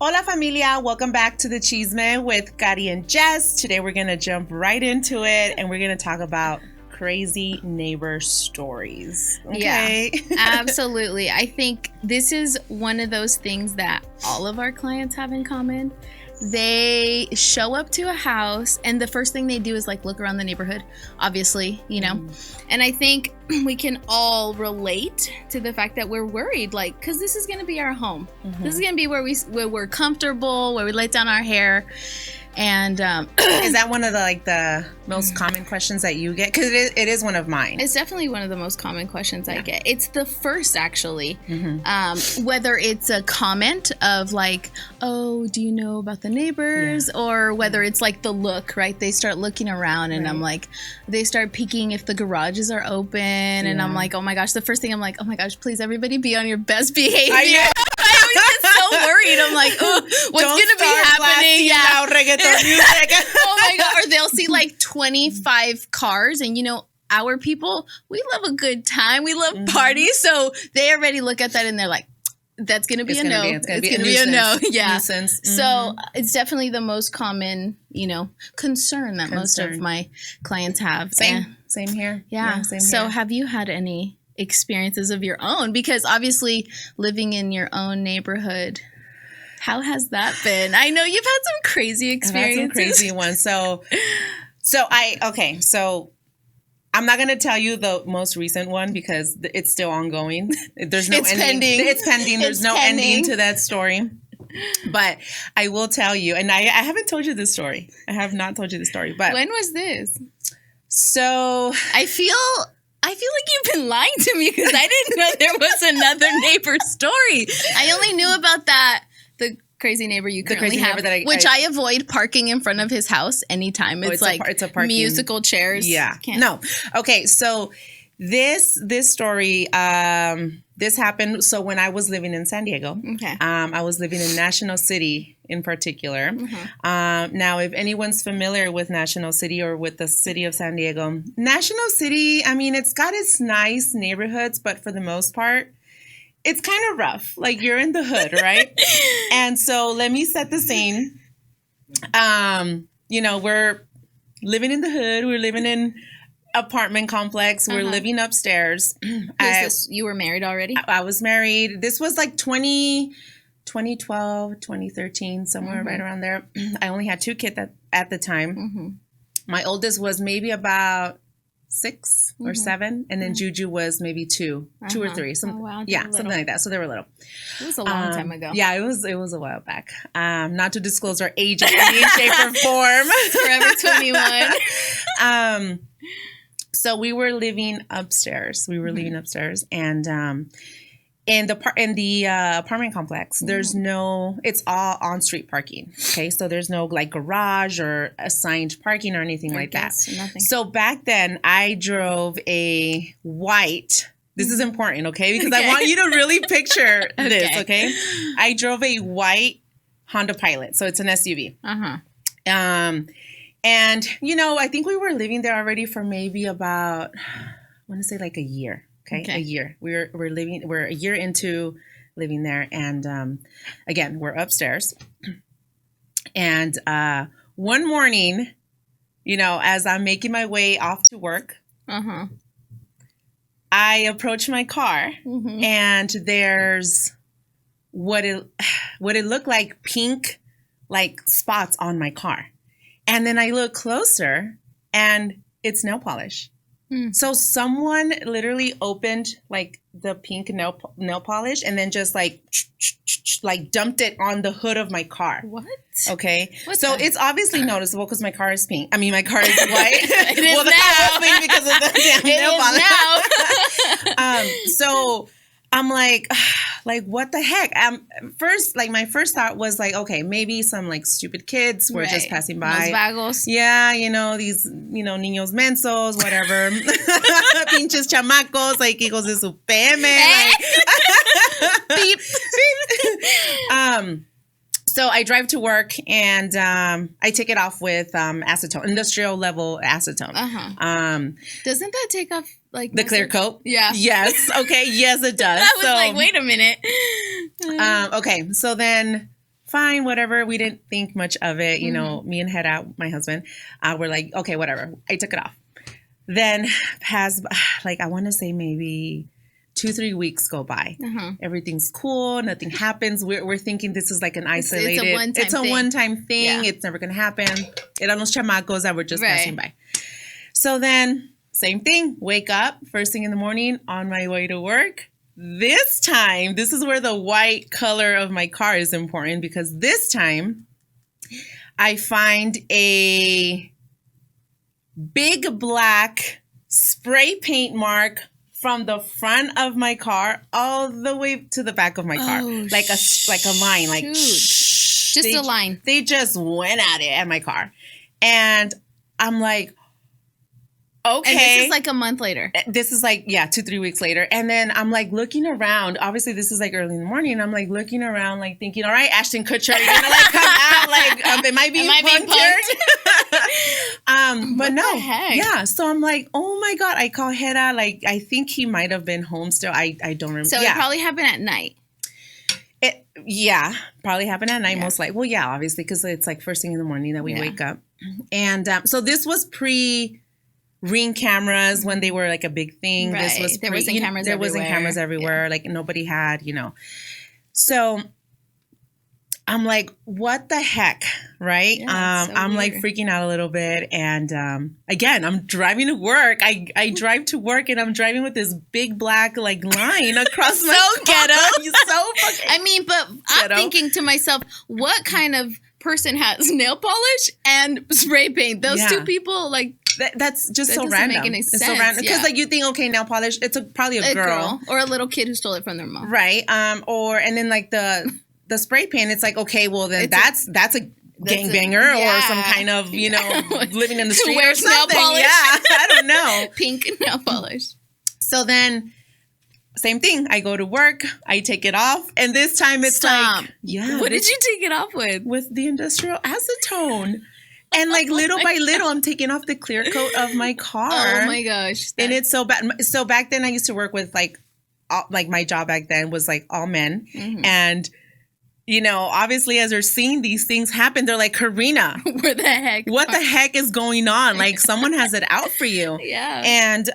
Hola familia, welcome back to the Chisme with Gary and Jess. Today we're going to jump right into it and we're going to talk about crazy neighbor stories. Okay? Yeah, absolutely. I think this is one of those things that all of our clients have in common. They show up to a house and the first thing they do is like look around the neighborhood, obviously, you know. And I think we can all relate to the fact that we're worried, like, because this is going to be our home. This is going to be where we're comfortable, where we let down our hair. And is that one of the most common questions that you get? Because it is one of mine. It's definitely one of the most common questions I get. It's the first, actually. Whether it's a comment of like, oh, do you know about the neighbors? Or whether it's like the look, right? They start looking around and I'm like, they start peeking if the garages are open. And I'm like, oh my gosh. The first thing I'm like, oh my gosh, please everybody be on your best behavior. I always get so worried. I'm like, oh, what's going to be happening? Music. Oh my god! Or they'll see like 25 cars, and you know, our people, we love a good time. We love parties, so they already look at that and they're like, "That's gonna be a no. It's gonna be a no." Yeah. Nuisance. So it's definitely the most common, you know, concern that most of my clients have. Same here. Yeah. Same so, have you had any experiences of your own? Because obviously, living in your own neighborhood. How has that been? I know you've had some crazy experiences. I've had some crazy ones. So I'm not going to tell you the most recent one because it's still ongoing. There's no ending. Pending. It's pending. There's no ending to that story. But I will tell you, and I haven't told you this story. I have not told you the story. But when was this? So I feel like you've been lying to me because I didn't know there was another neighbor story. I only knew about that. The crazy neighbor you currently have, which I avoid parking in front of his house anytime. It's it's a parking, musical chairs. Yeah. No. Okay. So this story, this happened. So when I was living in San Diego, I was living in National City in particular. Now, if anyone's familiar with National City or with the city of San Diego, National City, I mean, it's got its nice neighborhoods, but for the most part, it's kind of rough. Like you're in the hood, right? And so let me set the scene. You know, we're living in the hood. We're living in apartment complex. We're living upstairs. You were married already? I was married. This was like 2012, 2013, somewhere right around there. I only had 2 kids at the time. My oldest was maybe about 6 or 7, and then Juju was maybe 2 or 3. Something like that. So they were little. It was a long time ago. Yeah, it was a while back. Not to disclose our age in any shape or form. Forever 21. So we were living upstairs. And in the apartment complex, there's it's all on-street parking. Okay, so there's no like garage or assigned parking or anything like that. Nothing. So back then, I drove a white. This is important, okay? Because I want you to really picture this, okay? I drove a white Honda Pilot, so it's an SUV. And you know, I think we were living there already for maybe about, I want to say like a year. Okay. A year. We're a year into living there, and again, we're upstairs. And one morning, you know, as I'm making my way off to work, I approach my car, and there's what it looked like pink like spots on my car, and then I look closer, and it's nail polish. So someone literally opened like the pink nail polish and then just like dumped it on the hood of my car. What? Okay. So it's obviously noticeable because my car is pink. I mean, my car is white. It is well, the car was pink because of the damn nail polish. So I'm like, what the heck? First, like my first thought was like, okay, maybe some like stupid kids were just passing by. Los vagos. Yeah, you know, these, you know, niños mensos, whatever. Pinches chamacos, like hijos de su PM. Beep. So I drive to work and I take it off with acetone, industrial level acetone. Doesn't that take off like the clear coat? Yeah. Yes. Okay. Yes, it does. I was like, wait a minute. Okay. So then fine, whatever. We didn't think much of it. You know, me and Hera, my husband, were like, okay, whatever. I took it off. Then past, like, I want to say maybe 2-3 weeks go by. Everything's cool. Nothing happens. We're thinking this is like an isolated. It's a one-time thing. Yeah. It's never going to happen. Eran los chamacos that were just passing by. So then, same thing. Wake up first thing in the morning on my way to work. This time, this is where the white color of my car is important, because this time I find a big black spray paint mark from the front of my car all the way to the back of my car. Like a line, like just a line. They just went at it at my car. And I'm like, okay. And this is like a month later. This is like, 2-3 weeks later. And then I'm like looking around. Obviously, this is like early in the morning. I'm like looking around, like thinking, all right, Ashton Kutcher, you're going to like come out. Like, am I being punked? But no. Yeah. So I'm like, oh my God. I call Hera. Like, I think he might have been home still. I don't remember. So it probably happened at night. Probably happened at night, most likely. Well, yeah, obviously, because it's like first thing in the morning that we wake up. And so this was Ring cameras when they were like a big thing. Right. This was there wasn't cameras everywhere. Like nobody had, So I'm like, what the heck, right? Yeah, I'm like freaking out a little bit, and again, I'm driving to work. I drive to work, and I'm driving with this big black like line across my car. Ghetto. So fucking. I mean, but I'm thinking to myself, what kind of person has nail polish and spray paint? Those two people, like. That's just that so doesn't random. Make any sense. It's so random because like you think, okay, nail polish. It's probably a girl or a little kid who stole it from their mom, right? And then like the spray paint. It's like, okay, well then that's a gangbanger or some kind of living in the street or something. Nail polish. Yeah, I don't know. Pink nail polish. So then, same thing. I go to work. I take it off, and this time it's like, what did you take it off with? With the industrial acetone. And like little by little, I'm taking off the clear coat of my car. Oh my gosh. And it's so bad. So back then I used to work with like my job back then was like all men. And, obviously as they're seeing these things happen, they're like, Karina, what the heck is going on? Like someone has it out for you. Yeah. And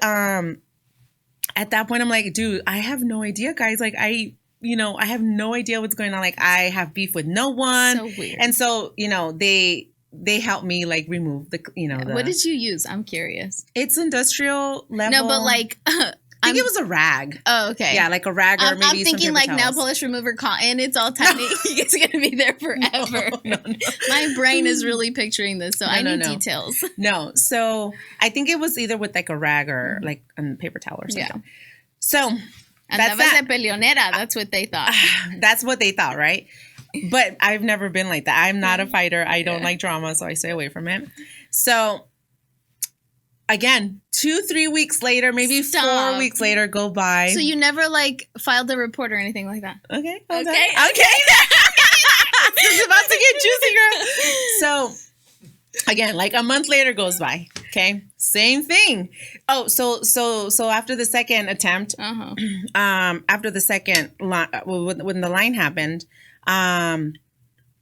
at that point I'm like, dude, I have no idea, guys. Like I have no idea what's going on. Like I have beef with no one. So weird. And so, they helped me like remove the. What did you use? I'm curious. It's industrial level. No, but like I think it was a rag. Oh, okay. Yeah, like a rag or maybe I'm thinking some like towels. nail polish remover cotton. It's all tiny. It's gonna be there forever. No. My brain is really picturing this, so I need details. No, so I think it was either with like a rag or like a paper towel or something. Yeah. So that's that. Peleonera. That's what they thought. That's what they thought, right? But I've never been like that. I'm not a fighter. I don't like drama, so I stay away from it. So, again, 2-3 weeks later, maybe 4 weeks later go by. So you never like filed a report or anything like that? Okay. Okay. It's about to get juicy, girl. So, again, like a month later goes by. Okay. Same thing. Oh, so after the second attempt, after the second line, when the line happened,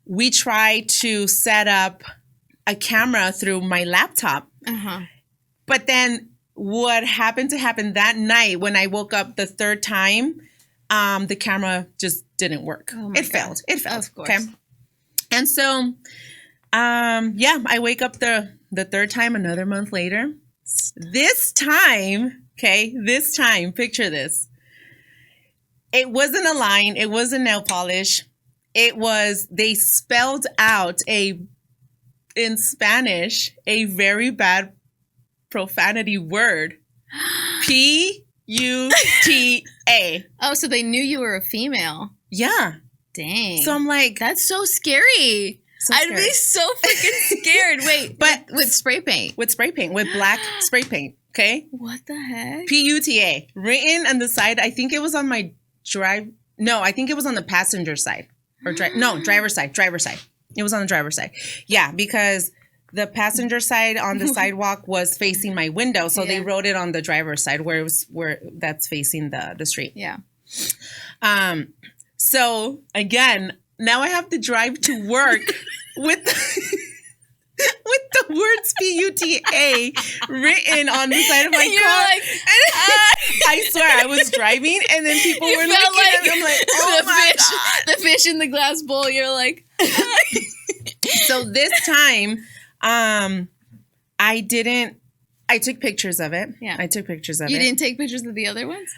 we tried to set up a camera through my laptop. But then what happened to happen that night when I woke up the third time, the camera just didn't work. It failed. It failed. Of course. Okay. And so, I wake up the third time another month later. This time, picture this. It wasn't a line. It wasn't nail polish. It was, they spelled out in Spanish, a very bad profanity word. P-U-T-A. Oh, so they knew you were a female. Yeah. Dang. So I'm like. That's so scary. I'd be so freaking scared. Wait, but with spray paint. With spray paint, with black spray paint. Okay. What the heck? P-U-T-A. Written on the side. I think it was on my I think it was on the passenger side. Driver's side. It was on the driver's side. Yeah, because the passenger side on the sidewalk was facing my window, so they wrote it on the driver's side where that's facing the street. Yeah. So again, now I have to drive to work with with the words PUTA written on the side of my car. Like, I swear, I was driving, and then people were looking at me. I'm like, oh my God. The fish in the glass bowl. You're like... So this time, I took pictures of it. Yeah. I took pictures of it. You didn't take pictures of the other ones?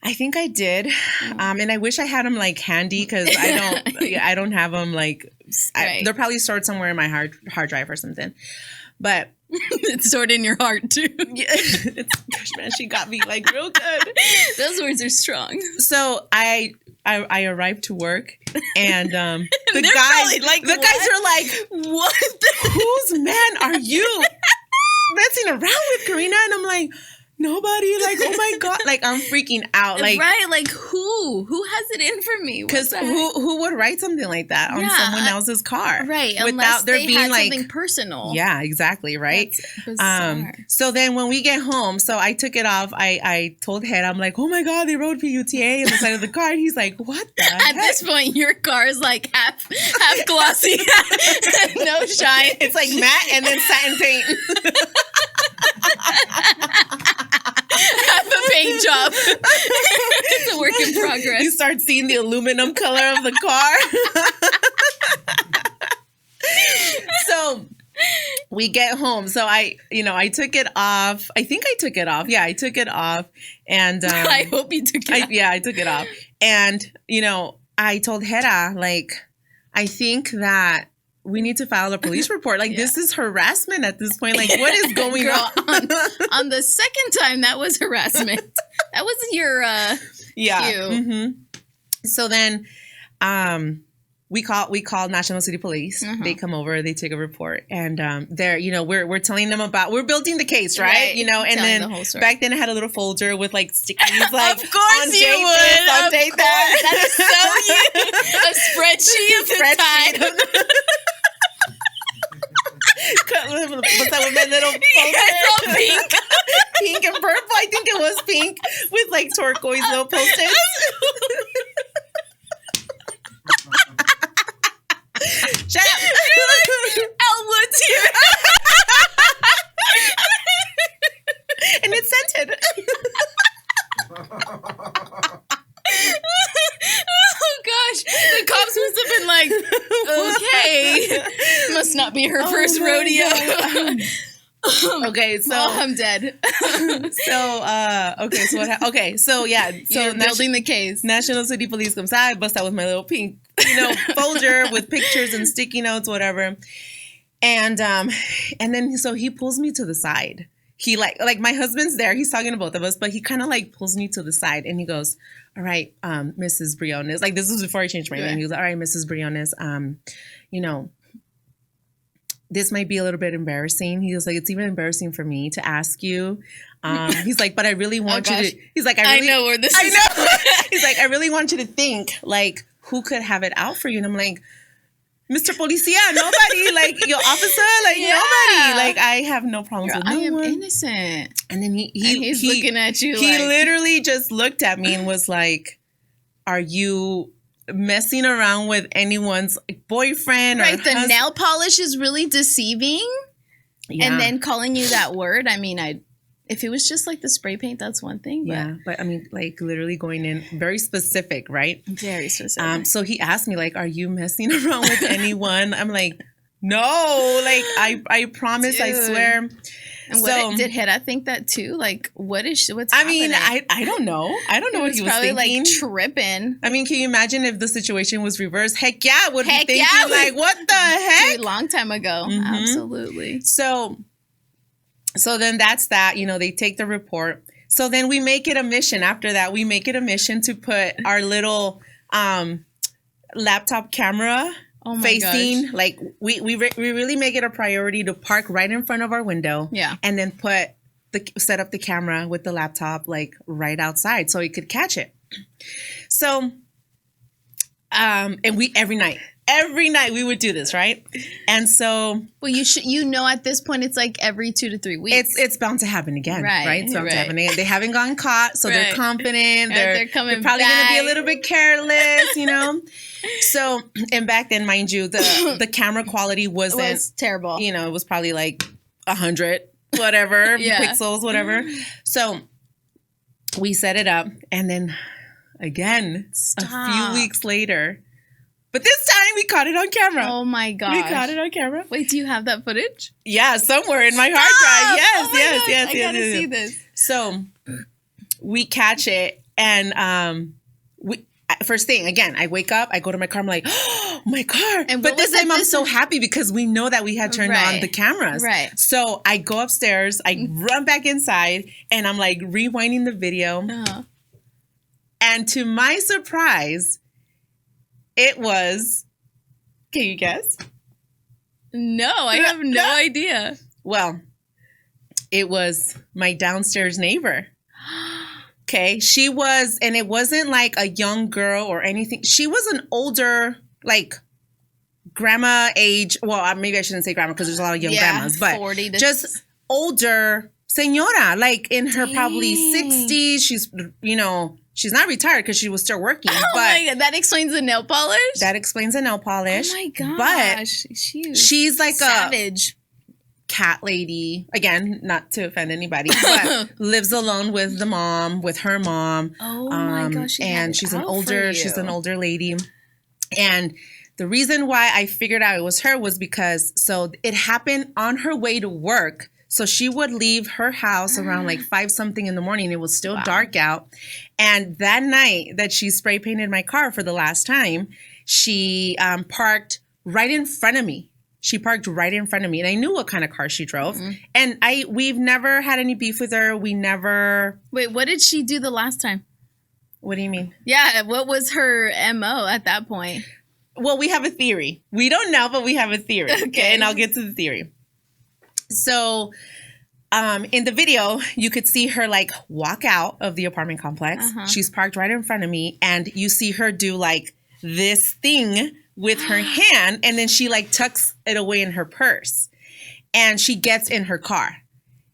I think I did. And I wish I had them like handy because I don't have them like, Right. they're probably stored somewhere in my hard drive or something. But it's stored in your heart too. Yeah, gosh, man, she got me like real good. Those words are strong. So I arrived to work, and the guys are like, what? Whose man are you messing around with, Karina? And I'm like, nobody. Like, oh my God, like I'm freaking out. Like, right? Like who has it in for me? Because who would write something like that on someone else's car, right? Without Unless there they being had like something personal. Yeah, exactly, right. That's bizarre. So then when we get home, so I took it off. I told Head, I'm like, oh my God, they wrote PUTA on the side of the car. And he's like, what the heck? At this point, your car is like half glossy, no shine. It's like matte and then satin paint. Half a paint job. It's a work in progress. You start seeing the aluminum color of the car. So we get home. So I took it off. I think I took it off. Yeah, I took it off. And I hope you took it off. Yeah, I took it off. And, I told Hera, like, I think that we need to file a police report. Like, this is harassment at this point. Like, what is going on? On the second time, that was harassment. That was your cue. Mm-hmm. So then we call National City Police. Uh-huh. They come over, they take a report. And they're, we're telling them we're building the case, right? And Telling then the whole story. back then I had a little folder with like stickies like, of course you would. I'll take that. That is so you. A spreadsheet. What's that with my little folder? It's all pink. Pink and purple. I think it was pink with like turquoise little post-its. Shut up. You're like, Elwood's here. And it's scented. Oh gosh, the cops must have been like, okay, must not be her first rodeo. Okay, so I'm dead. So building the case. National City Police comes out. I bust out with my little pink, folder with pictures and sticky notes, whatever. And then so he pulls me to the side. He like my husband's there. He's talking to both of us, but he kind of like pulls me to the side and he goes, "All right, Mrs. Briones." Like this was before I changed my name. He goes, "All right, Mrs. Briones, this might be a little bit embarrassing." He was like, "It's even embarrassing for me to ask you." He's like, "But I really want you to." He's like, I know where this is. I know. He's like, "I really want you to think like who could have it out for you." And I'm like, "Mr. Policia, nobody, like your officer, like nobody, like I have no problems with no one. I am innocent." And then he's looking at you. He literally just looked at me and was like, "Are you messing around with anyone's boyfriend?" Right, the nail polish is really deceiving. Yeah. And then calling you that word. I mean, if it was just like the spray paint, that's one thing. But. Yeah, but I mean, like literally going in very specific, right? Very specific. So he asked me, like, "Are you messing around with anyone?" I'm like, "No, like I promise, I swear." And what did Hera think that too? Like, what's happening? I don't know. I don't know what he was probably thinking. Like tripping. I mean, can you imagine if the situation was reversed? Heck yeah, I would be thinking like, what the heck? A long time ago. Mm-hmm. Absolutely. So then that's that. They take the report. So then we make it a mission. After that, we make it a mission to put our little laptop camera facing. Gosh. Like we really make it a priority to park right in front of our window. Yeah. And then set up the camera with the laptop like right outside so he could catch it. So and we every night Every night we would do this, right? And so, well, at this point it's like every 2 to 3 weeks. It's bound to happen again, right? It's bound to happen again. They haven't gotten caught, so they're confident. They're probably going to be a little bit careless, you know. So, and back then, mind you, the camera quality was terrible. You know, it was probably like 100, whatever pixels, whatever. So we set it up, and then again, a few weeks later. But this time we caught it on camera. Oh my gosh. We caught it on camera. Wait, do you have that footage? Yeah, somewhere in my hard drive. Yes. I gotta see this. So we catch it, and first thing, again, I wake up, I go to my car, I'm like, oh, my car. But this time I'm so happy because we know that we had turned on the cameras. Right. So I go upstairs, I run back inside, and I'm like rewinding the video. Uh-huh. And to my surprise, it was, can you guess? No, I have no idea. Well, it was my downstairs neighbor. Okay, she was, and it wasn't like a young girl or anything. She was an older, like grandma age. Well, maybe I shouldn't say grandma because there's a lot of young grandmas, but 40 to just older señora, like in her probably 60s. She's, you know, she's not retired because she was still working. Oh but my God, that explains the nail polish? That explains the nail polish. Oh my gosh. But she's like savage. Cat lady, again, not to offend anybody, but lives alone with the mom, with her mom. Oh my gosh. And she's an older lady. And the reason why I figured out it was her was because, so it happened on her way to work. So she would leave her house around like 5-something in the morning. It was still dark out. And that night that she spray painted my car for the last time, she parked right in front of me. She parked right in front of me, and I knew what kind of car she drove. Mm-hmm. And we've never had any beef with her. We never. Wait, what did she do the last time? What do you mean? Yeah, what was her MO at that point? Well, we have a theory. We don't know, but we have a theory. Okay, and I'll get to the theory. So, in the video, you could see her like walk out of the apartment complex. Uh-huh. She's parked right in front of me, and you see her do like this thing with her hand, and then she like tucks it away in her purse, and she gets in her car,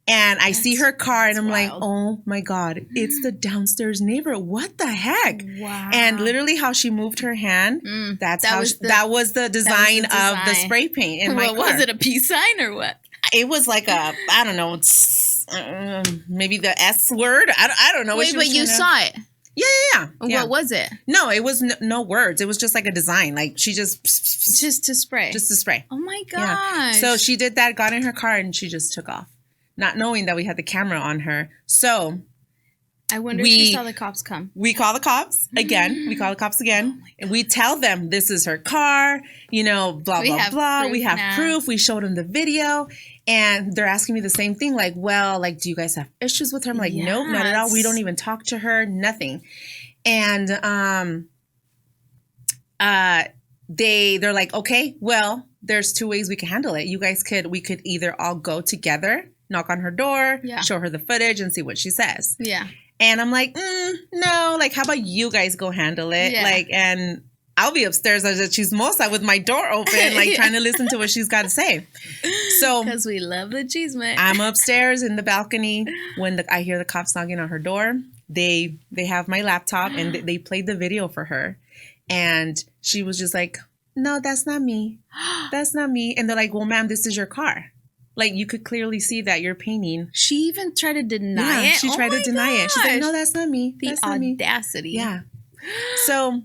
and I see her car, and I'm wild. Like, oh my God, it's the downstairs neighbor. What the heck? Wow. And literally how she moved her hand, that was the design of the spray paint in my car. Was it a peace sign or what? It was like a, I don't know, maybe the S word. I don't know. Wait, but you saw it? Yeah. What was it? No, it was no words. It was just like a design. Like she just to spray. Just to spray. Oh my gosh. Yeah. So she did that, got in her car, and she just took off, not knowing that we had the camera on her. So I wonder if she saw the cops come. We call the cops again. We call the cops again. And we tell them this is her car, you know, blah, blah, blah. We have proof. We showed them the video. And they're asking me the same thing. Like, well, like, do you guys have issues with her? I'm like, nope, not at all. We don't even talk to her. Nothing. And they're like, okay, well, there's 2 ways we can handle it. We could either all go together, knock on her door, show her the footage, and see what she says. Yeah. And I'm like, no, like, how about you guys go handle it? Yeah. Like, and I'll be upstairs as a chismosa with my door open, like trying to listen to what she's got to say. So, because we love the chisme. I'm upstairs in the balcony when I hear the cops knocking on her door. They have my laptop and they played the video for her, and she was just like, no, that's not me. That's not me. And they're like, well, ma'am, this is your car. Like, you could clearly see that you're painting. She even tried to deny it? She tried to deny it. She's like, no, that's not me. The audacity. Yeah. So,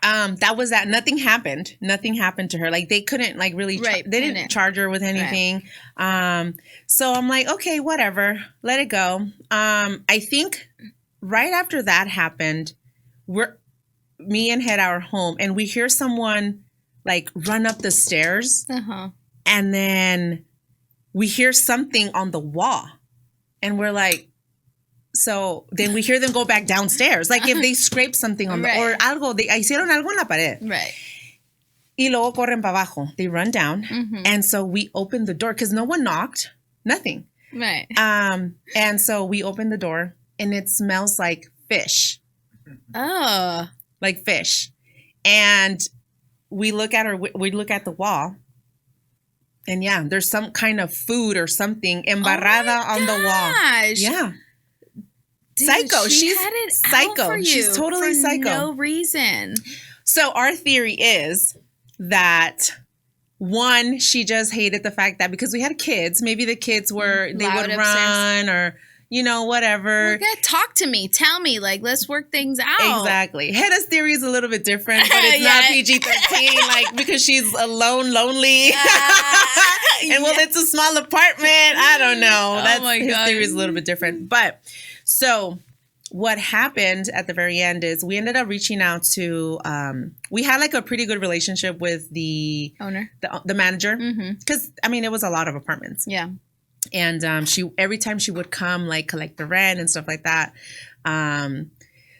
that was that. Nothing happened. Nothing happened to her. Like, they couldn't, like, really, they didn't charge her with anything. Right. So I'm like, okay, whatever. Let it go. I think right after that happened, me and Head are home, and we hear someone, like, run up the stairs. Uh-huh. And then we hear something on the wall, and we're like, so then we hear them go back downstairs. Like if they scrape something on the, or algo, hicieron algo en la pared. Right. Y luego corren para abajo. They run down. Mm-hmm. And so we open the door because no one knocked, nothing. Right. And so we open the door, and it smells like fish. Oh. Like fish. And we look at the wall. And yeah, there's some kind of food or something embarrada on the wall. Yeah. Dude, psycho. She's psycho. She's totally for psycho. No reason. So our theory is that one, she just hated the fact that because we had kids, maybe the kids they would run or, whatever. Well, talk to me. Tell me. Like, let's work things out. Exactly. Hedda's theory is a little bit different, but it's not PG-13, like, because she's alone, lonely. And it's a small apartment. I don't know. His theory is a little bit different. But so what happened at the very end is we ended up reaching out to, we had like a pretty good relationship with the owner, the manager. Because, it was a lot of apartments. Yeah. And she every time she would come, like, collect the rent and stuff like that.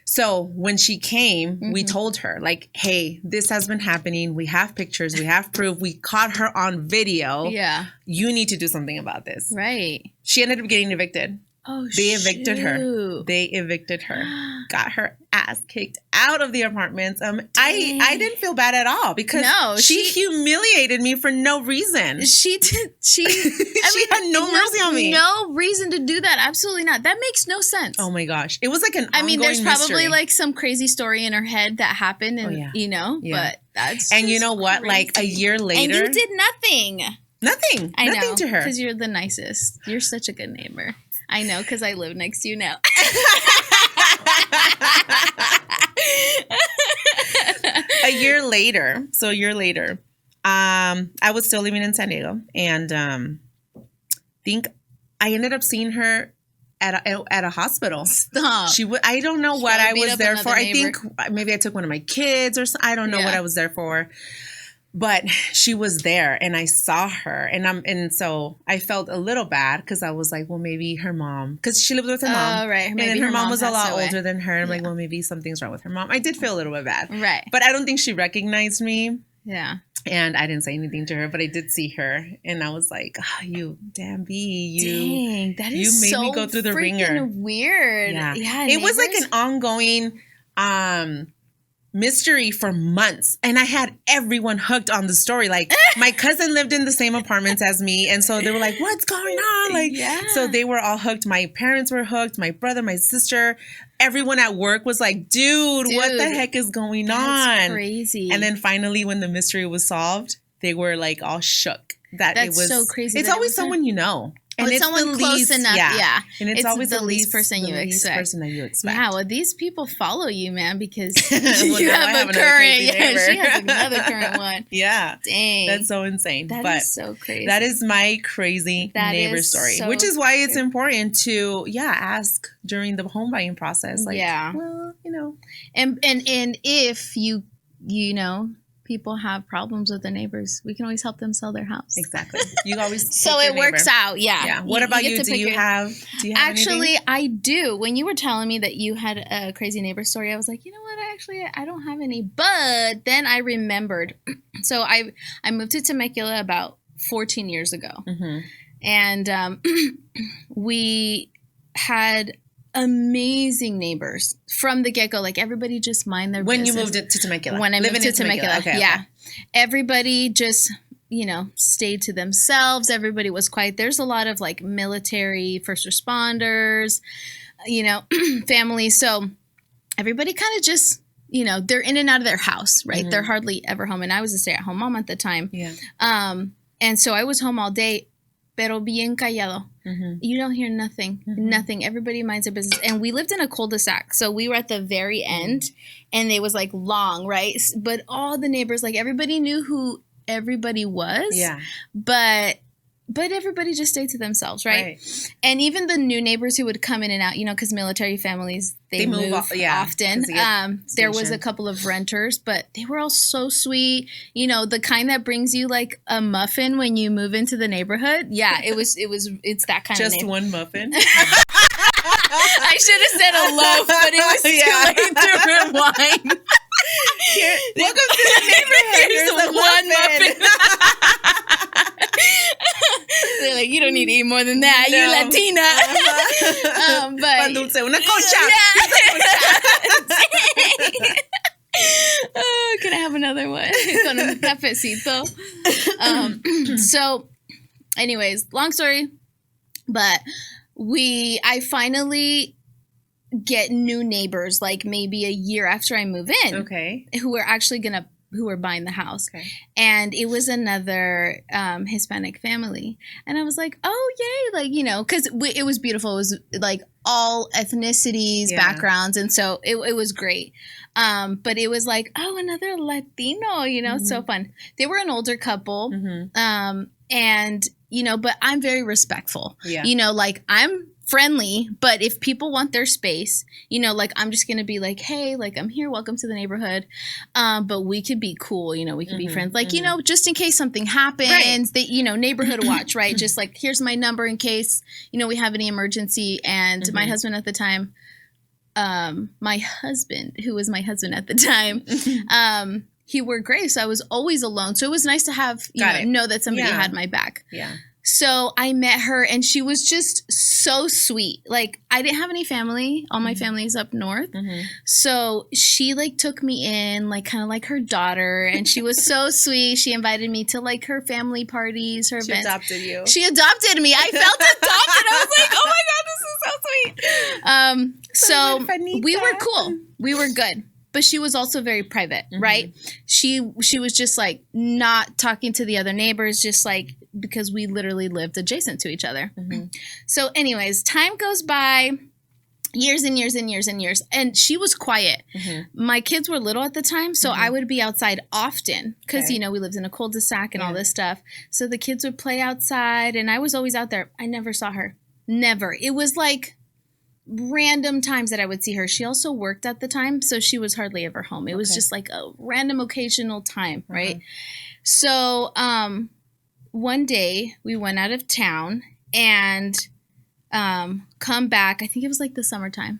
So when she came, we told her, like, hey, this has been happening. We have pictures. We have proof. We caught her on video. Yeah. You need to do something about this. Right. She ended up getting evicted. Oh, They evicted her. They evicted her. Got her ass kicked out of the apartments. I didn't feel bad at all because she humiliated me for no reason. She did. She had no mercy on me. No reason to do that. Absolutely not. That makes no sense. Oh my gosh. It was like an ongoing there's probably mystery. like some crazy story in her head that happened and, but that's And you know what? crazy. Like a year later. And you did nothing. Nothing. I know. Nothing to her. Because you're the nicest. You're such a good neighbor. I know, because I live next to you now. A year later, I was still living in San Diego, and think I ended up seeing her at a hospital. Stop. I don't know what I was there for. I think maybe I took one of my kids or something. I don't know what I was there for. But she was there and I saw her and so I felt a little bad because I was like, well, maybe her mom, because she lived with her mom. Oh, right. Maybe and her mom was a lot older than her. I'm like, well, maybe something's wrong with her mom. I did feel a little bit bad. Right. But I don't think she recognized me. Yeah. And I didn't say anything to her, but I did see her. And I was like, oh, you damn bee. Dang, that is so me go through the ringer. Weird. Yeah. It was like an ongoing mystery for months, and I had everyone hooked on the story. Like my cousin lived in the same apartments as me, and so they were like, what's going on? Like, so they were all hooked. My parents were hooked, my brother, my sister, everyone at work was like, dude, what the heck is going on? That's crazy. And then finally when the mystery was solved, they were like all shook that it was so crazy. It's always someone you know. And it's someone close enough. Yeah. And it's always the least person you expect. Person that you expect. Yeah, well, these people follow you, man, because you have a current. Yeah, she has another current one. Yeah. Dang. That's so insane. That is so crazy. That is my crazy neighbor story, which is why it's important to, ask during the home buying process. Like, well, And if you people have problems with the neighbors, we can always help them sell their house. Exactly. You always so it works out. Yeah. What about you? Do you have Actually, anything? I do. When you were telling me that you had a crazy neighbor story, I was like, you know what? I don't have any. But then I remembered. So I moved to Temecula about 14 years ago. Mm-hmm. And we had amazing neighbors from the get-go. Like everybody just mind their business. When you moved to Temecula? When I moved to Temecula. Okay, yeah. Everybody just, stayed to themselves. Everybody was quiet. There's a lot of like military, first responders, families. So everybody kind of just, they're in and out of their house, right? Mm-hmm. They're hardly ever home. And I was a stay-at-home mom at the time. Yeah. And so I was home all day, pero bien callado. Mm-hmm. You don't hear nothing. Mm-hmm. Nothing. Everybody minds their business. And we lived in a cul-de-sac. So we were at the very end and it was like long, right? But all the neighbors, like everybody knew who everybody was. Yeah. But everybody just stayed to themselves, right? And even the new neighbors who would come in and out, because military families, they move often. There was a couple of renters, but they were all so sweet. The kind that brings you like a muffin when you move into the neighborhood. Yeah, it's that kind of Just one muffin? I should have said a loaf, but it was too late to rewind. Welcome to the neighborhood. Here's one muffin. They're like, you don't need to eat more than that. No. You're Latina. But pan dulce, una concha. Can I have another one? Con un cafecito. So, anyways, long story, but I finally get new neighbors, like maybe a year after I move in. Okay. Who were buying the house. Okay. And it was another Hispanic family. And I was like, oh, yay. Like, because it was beautiful. It was like all ethnicities, backgrounds. And so it was great. But it was like, oh, another Latino, so fun. They were an older couple. And, but I'm very respectful. Yeah. Like I'm friendly, but if people want their space, like I'm just gonna be like, hey, like I'm here, welcome to the neighborhood, but we could be cool, we could be friends, like just in case something happens, right. That neighborhood watch, right? Just like here's my number in case we have any emergency. And my husband at the time, who was my husband at the time, he worked great, so I was always alone, so it was nice to have know that somebody had my back. Yeah. So I met her, and she was just so sweet. Like, I didn't have any family. All my family's up north. So she, like, took me in, like, kind of like her daughter. And she was so sweet. She invited me to, like, her family parties, her events. She adopted you. She adopted me. I felt adopted. I was like, oh, my God, this is so sweet. So we were cool. We were good. But she was also very private, right? She was just, like, not talking to the other neighbors, just, like, because we literally lived adjacent to each other. So anyways, time goes by, years and years and years and years, and she was quiet. My kids were little at the time, so I would be outside often because, we lived in a cul-de-sac and all this stuff. So the kids would play outside, and I was always out there. I never saw her. Never. It was like random times that I would see her. She also worked at the time, so she was hardly ever home. It was just like a random occasional time, right? So one day we went out of town and come back. I think it was like the summertime.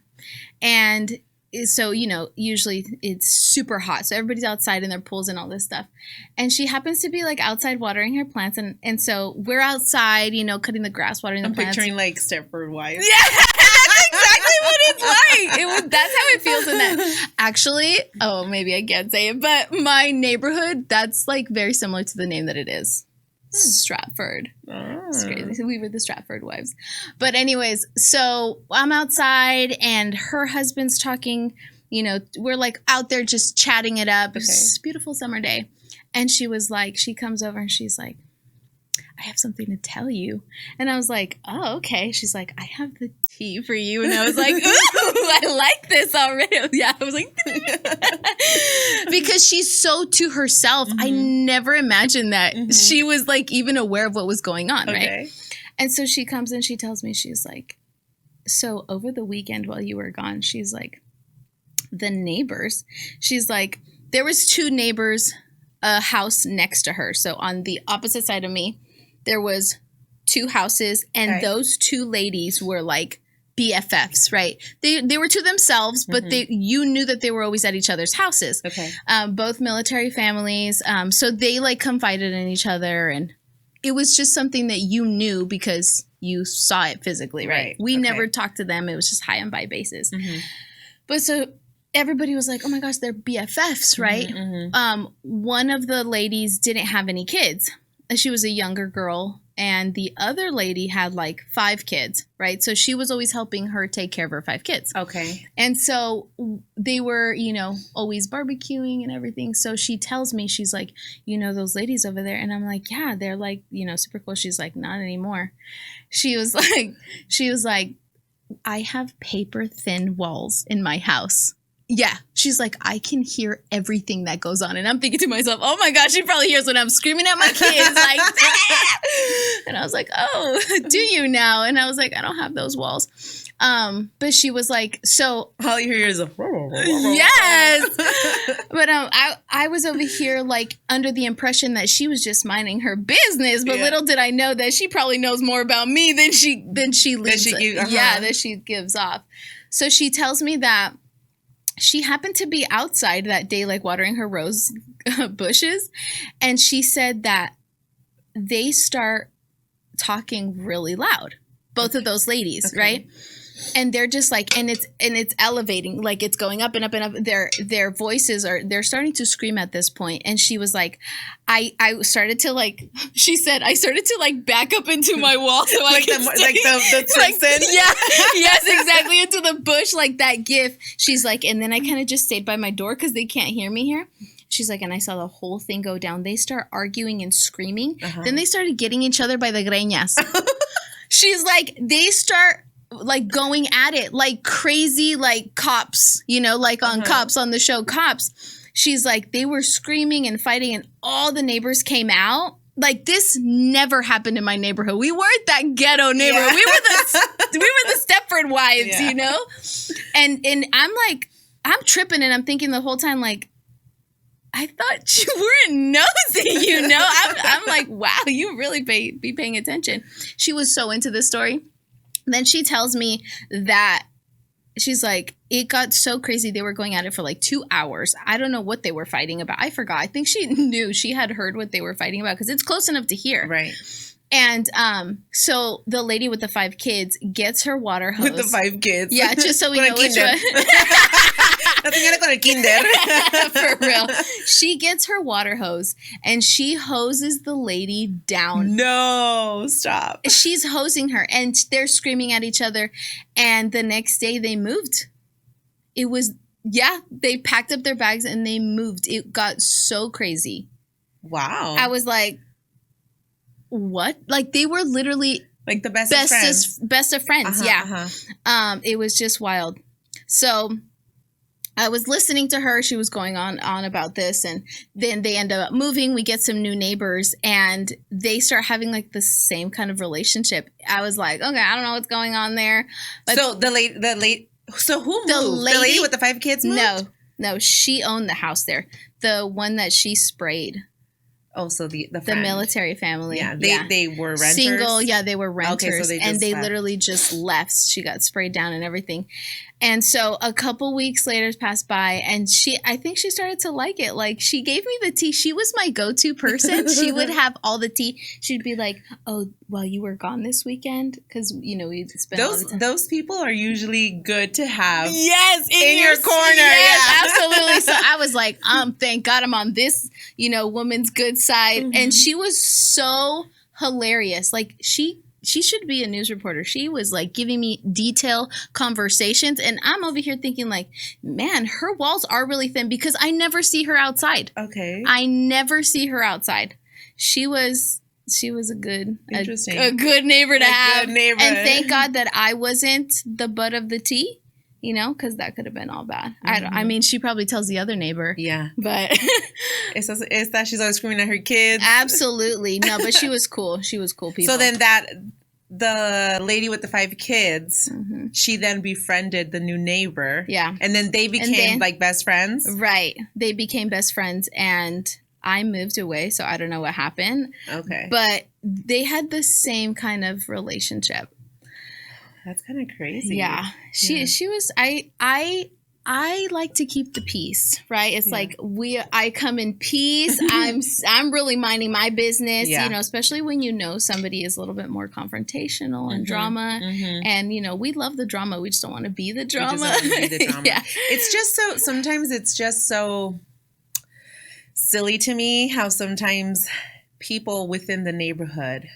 And so, usually it's super hot. So everybody's outside in their pools and all this stuff. And she happens to be like outside watering her plants. And so we're outside, cutting the grass, watering the plants. I'm picturing like Stepford Wives. Yeah, that's exactly what it's like. That's how it feels in that. Actually, maybe I can't say it, but my neighborhood, that's like very similar to the name that it is. Stratford. It's crazy. We were the Stratford Wives. But anyways, so I'm outside and her husband's talking, we're like out there just chatting it up. It's a beautiful summer day. And she comes over and she's like, I have something to tell you. And I was like, oh, okay. She's like, I have the tea for you. And I was like, ooh, I like this already. Yeah, I was like, because she's so to herself. I never imagined that she was like even aware of what was going on, right? And so she comes and she tells me, she's like, so over the weekend while you were gone, she's like, the neighbors, she's like, there was two neighbors, a house next to her. So on the opposite side of me, there was two houses, and those two ladies were like BFFs, right? They were to themselves, but you knew that they were always at each other's houses. Both military families. So they like confided in each other, and it was just something that you knew because you saw it physically, right? We never talked to them. It was just high and by basis. But so everybody was like, oh my gosh, they're BFFs, right? One of the ladies didn't have any kids. She was a younger girl, and the other lady had like 5 kids, right? So she was always helping her take care of her 5 kids. And so they were, always barbecuing and everything. So she tells me, she's like, those ladies over there. And I'm like, yeah, they're like, super cool. She's like, not anymore. She was like, I have paper thin walls in my house. Yeah. She's like, I can hear everything that goes on. And I'm thinking to myself, oh my gosh, she probably hears when I'm screaming at my kids. Like, and I was like, oh, do you now? And I was like, I don't have those walls. But she was like, so all you hear is a yes. But I was over here like under the impression that she was just minding her business. But little did I know that she probably knows more about me than she gives off. So she tells me that she happened to be outside that day, like watering her rose bushes. And she said that they start talking really loud, both of those ladies, right? And they're just like, and it's elevating, like it's going up and up and up. Their voices they're starting to scream at this point. And she was like, I started to like, she said, I started to like back up into my wall so like I could the Simpson. Yeah, yes, exactly, into the bush, like that gif. She's like, and then I kind of just stayed by my door because they can't hear me here. She's like, and I saw the whole thing go down. They start arguing and screaming. Then they started getting each other by the greñas. She's like, they start like going at it like crazy, like Cops, you know, like on Cops, on the show Cops. She's like, they were screaming and fighting and all the neighbors came out. Like, this never happened in my neighborhood. We weren't that ghetto neighborhood. Yeah. We were the Stepford wives, you know? And I'm like, I'm tripping and I'm thinking the whole time, like, I thought you weren't nosy, you know? I'm like, wow, you really be paying attention. She was so into this story. Then she tells me that she's like, it got so crazy. They were going at it for like 2 hours. I don't know what they were fighting about. I forgot. I think she knew, she had heard what they were fighting about because it's close enough to hear. Right. And so the lady with the 5 kids gets her water hose. With the 5 kids. Yeah, just so we know which one. La señora con el kinder. For real. She gets her water hose and she hoses the lady down. No, stop. She's hosing her and they're screaming at each other. And the next day they moved. It was, they packed up their bags and they moved. It got so crazy. Wow. I was like, what? Like, they were literally like the best of friends. Best of friends, It was just wild. So I was listening to her. She was going on about this, and then they end up moving. We get some new neighbors, and they start having like the same kind of relationship. I was like, okay, I don't know what's going on there. But so so who moved? The lady with the 5 kids moved? No, she owned the house there. The one that she sprayed. Oh, so the military family. Yeah, they were renters? Single, they were renters. Okay, so they literally just left. She got sprayed down and everything. And so a couple weeks later passed by, and I think she started to like it. Like, she gave me the tea. She was my go-to person. She would have all the tea. She'd be like, oh, well, you were gone this weekend? Because, you know, we'd spend all the time. Those people are usually good to have. Yes, in your corner. Yes, absolutely. So I was like, thank God I'm on this, woman's good side. Mm-hmm. And she was so hilarious. Like, she should be a news reporter. She was like giving me detailed conversations. And I'm over here thinking like, man, her walls are really thin because I never see her outside. Okay. I never see her outside. She was a good Interesting. A good neighbor to have. Good neighbor. And thank God that I wasn't the butt of the tea. Because that could have been all bad. Mm-hmm. I mean, she probably tells the other neighbor. Yeah. But it's that she's always screaming at her kids. Absolutely. No, but she was cool. She was cool people. So then the lady with the 5 kids, mm-hmm. she then befriended the new neighbor. Yeah. And then they became like best friends. Right. They became best friends, and I moved away, so I don't know what happened. Okay. But they had the same kind of relationship. That's kind of crazy. Yeah. She was, I like to keep the peace, right? It's like I come in peace. I'm really minding my business, especially when somebody is a little bit more confrontational and drama. Mm-hmm. And, we love the drama. We just don't want to be the drama. Yeah. It's just sometimes it's just so silly to me how sometimes people within the neighborhood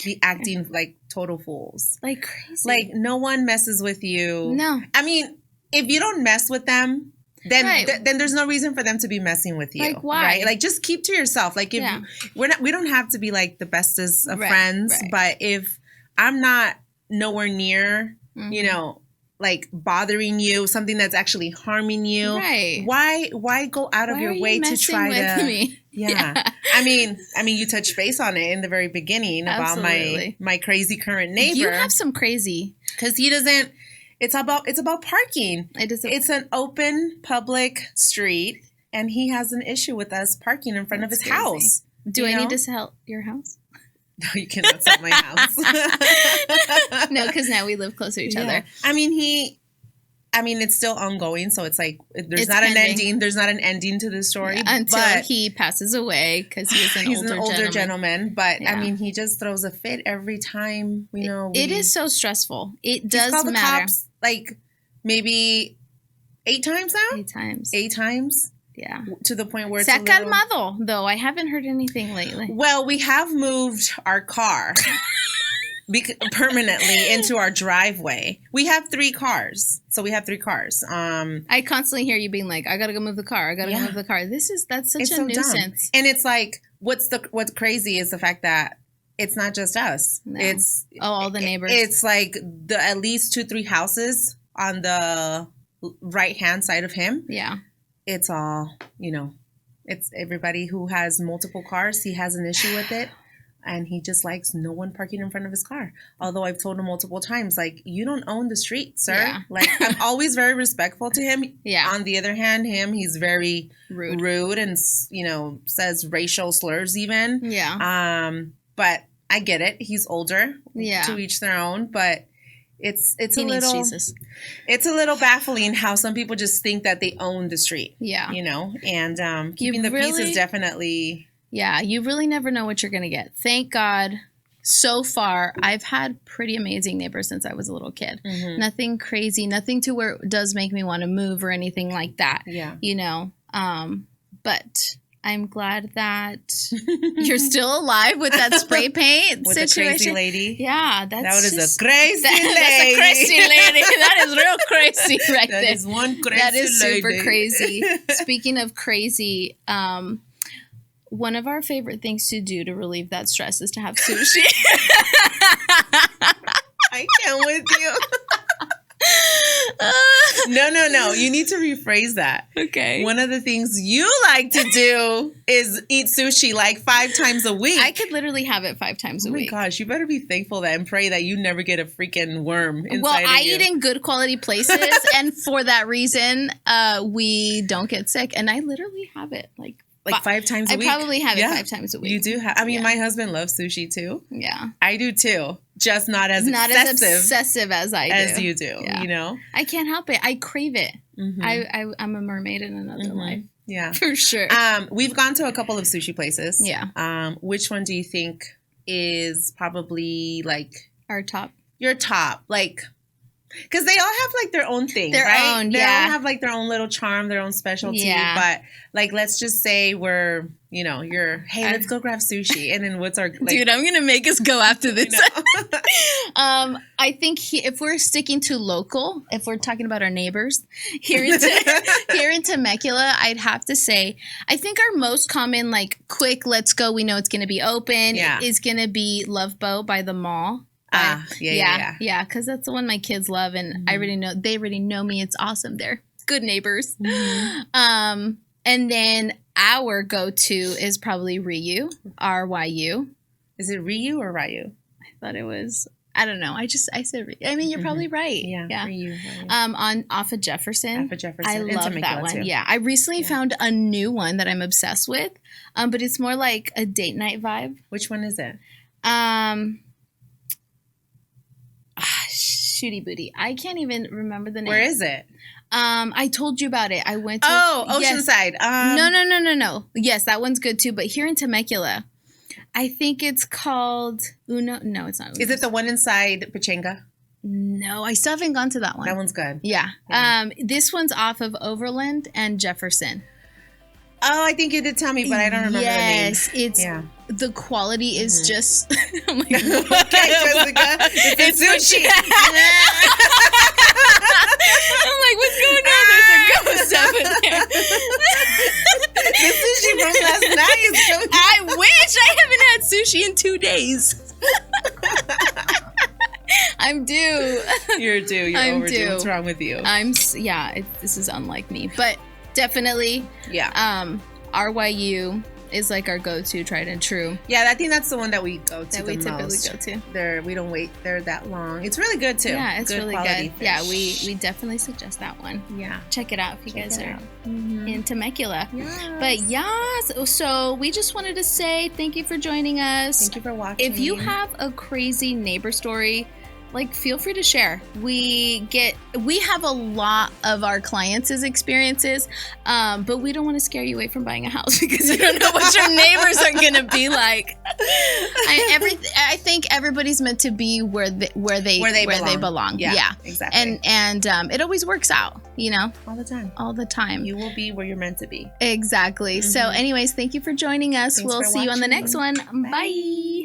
be acting like total fools. Like crazy. Like, no one messes with you. No. I mean, if you don't mess with them, then then there's no reason for them to be messing with you. Like, why? Right? Like, just keep to yourself. Like, if we don't have to be like the bestest of friends, but if I'm not nowhere near, like bothering you, something that's actually harming you, why go out of your way to try to me? Yeah. I mean, you touched base on it in the very beginning about my crazy current neighbor. You have some crazy, because he doesn't. It's about parking. It's an open public street, and he has an issue with us parking in front of his house. Do I need to sell your house? No, you cannot sell my house. No, because now we live close to each other. I mean, I mean, it's still ongoing, so it's like there's It's not pending. an ending. There's not an ending to the story until he passes away because he's an older gentleman. But Yeah. I mean, he just throws a fit every time. You know, it is so stressful. It he's does called matter. the cops like maybe 8 times now. 8 times. 8 times. Yeah. To the point where Se ha it's a little... calmado, though. I haven't heard anything lately. Well, we have moved our car permanently into our driveway. We have 3 cars. So we have 3 cars. I constantly hear you being like, I gotta go move the car. I gotta go move the car. That's such a nuisance. Dumb. And it's like, what's crazy is the fact that it's not just us. No. It's all the neighbors. It's like at least 2-3 houses on the right hand side of him. Yeah. It's all, you know, it's everybody who has multiple cars. He has an issue with it. And he just likes no one parking in front of his car. Although I've told him multiple times, like, you don't own the street, sir. Yeah. Like, I'm always very respectful to him. Yeah. On the other hand, he's very rude and, you know, says racial slurs even. Yeah. But I get it. He's older. Yeah. To each their own. But it's he a needs little Jesus. It's a little baffling how some people just think that they own the street. Yeah. You know, and keeping the peace is definitely. Yeah, you really never know what you're going to get. Thank God, so far, I've had pretty amazing neighbors since I was a little kid. Mm-hmm. Nothing crazy, nothing to where it does make me want to move or anything like that. Yeah. You know, but I'm glad that you're still alive with that spray paint with situation. The crazy lady. Yeah, that is a crazy lady. That's a crazy lady. That is real crazy right there. That is one crazy lady. That is super crazy. Speaking of crazy, one of our favorite things to do to relieve that stress is to have sushi. I can't with you. No. You need to rephrase that. Okay. One of the things you like to do is eat sushi like 5 times a week. I could literally have it 5 times a week. Oh my gosh, you better be thankful that and pray that you never get a freaking worm inside Well, I of you. eat in good quality places, and for that reason, we don't get sick. And I literally have it like 5 times a week. I probably have it 5 times a week. You do have. I mean, my husband loves sushi too. Yeah, I do too. Just not as obsessive as I do. As you do. Yeah. You know, I can't help it. I crave it. Mm-hmm. I'm a mermaid in another life. Yeah, for sure. We've gone to a couple of sushi places. Yeah. Which one do you think is probably like our top? Your top, like. Because they all have like their own thing, they right? Own, they yeah. all have like their own little charm, their own specialty. Yeah. But like, let's just say you're, hey, let's go grab sushi. And then what's our dude? I'm gonna make us go after this. I think if we're sticking to local, if we're talking about our neighbors here in Temecula, I'd have to say I think our most common like quick let's go. We know it's gonna be open. Yeah. Is gonna be Love Boat by the mall. Yeah, because that's the one my kids love, and I already know they already know me. It's awesome. They're good neighbors. And then our go-to is probably Ryu, RYU. Is it Ryu or Ryu? I thought it was. I don't know. I said. I mean, you're probably right. Yeah. Ryu. Off of Jefferson. I and love that one. Too. Yeah, I recently found a new one that I'm obsessed with. But it's more like a date night vibe. Which one is it? Shooty booty. I can't even remember the name. Where is it? I told you about it. I went to Oceanside. Yes. No. Yes, that one's good too. But here in Temecula, I think it's called Uno. No, it's not Uno. Is it the one inside Pachanga? No, I still haven't gone to that one. That one's good. Yeah. This one's off of Overland and Jefferson. Oh, I think you did tell me, but I don't remember the name. Yes, it's the quality is just. I'm like, okay, Jessica, it's sushi. I'm like, what's going on? There's a ghost over there. The sushi from last night is coming. I wish I haven't had sushi in 2 days. I'm due. You're due. You're overdue. What's wrong with you? This is unlike me, but definitely. Yeah. RYU is like our go-to, tried and true. Yeah, I think that's the one that we go to typically go to. There, we don't wait there that long. It's really good too. Yeah, it's really good. Fish. Yeah, we definitely suggest that one. Yeah, check it out if you guys are in Temecula. Yes. But so we just wanted to say thank you for joining us. Thank you for watching. If you have a crazy neighbor story, like, feel free to share. We have a lot of our clients' experiences, but we don't want to scare you away from buying a house because you don't know what your neighbors are going to be like. I think everybody's meant to be where they belong. Yeah, exactly. And it always works out, you know? All the time. You will be where you're meant to be. Exactly. So anyways, thank you for joining us. We'll see you on the next one. Bye.